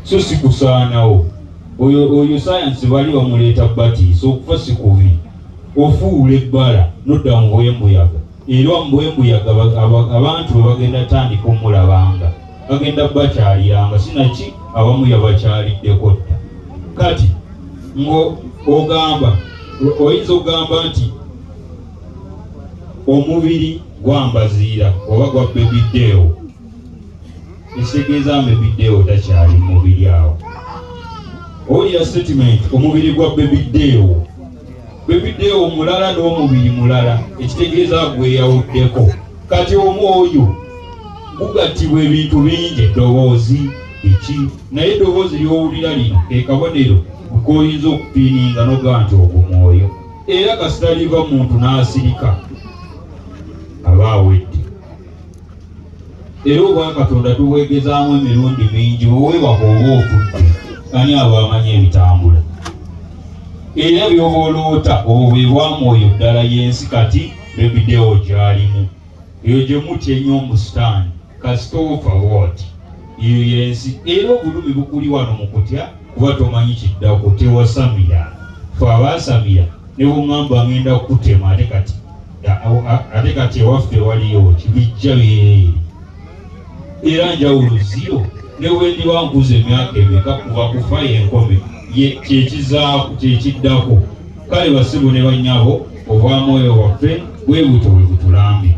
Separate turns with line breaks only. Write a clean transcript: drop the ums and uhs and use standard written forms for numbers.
so sikusaanawo. Oyo science bali bamuleeta batiisa okufa si kubi. Ofuula ebbala nodda mu bwembuyaga. Era mu bwembuyaga abantu bwe bagenda tandika omulabanga bagenda bakyaliranga sinaki abamu yabakyaliddeko dda. Kati ogamba oyinza ogamba nti omubiri gwambaziira oba gwa bebideewo. Ekitegeeza bebideewo takyali mubiri awo. Owulira statement omubiri gwa bebideewo. Bebideewo mulala n'omubiri mulala, ekitegeeza gweyawuddeko. Kati omwoyo gugattibwa ebintu bingi, eddoboozi iki naye eddoboozi ly'owulira lino ekabonero koyinza okupiininga n'ogamba nti ogwo mwoyo. Era kasita liva muntu n'asirika aba awedde. Era obwa Katonda tuweegezaamu emirundi mingi weewaka oba ofudde ani aba amanyi ebitambula. Era by'oba oloota obwo bwe bwamwoyo ddala y'ensi kati bebideewo gy'alimu. Eyo gye muti ennyo omusitaani kasita ofa bw'oti eyo y'ensi. Era obulumi bukuli wano mu kutya kuba tomanyi kiddako tewasamira. Fe abaasamira ne bw'oŋŋamba ngenda kukutema ate kati ewaffe waliyo kibijja byeri. Era njawulo ziro ne bwe ndiba nkuza emyaka emeka kuva kufa yenkome kyekizaako kyekiddako. Kale basibu ne bannyabo obwamwoyo waffe bwe buto bwe butulambye.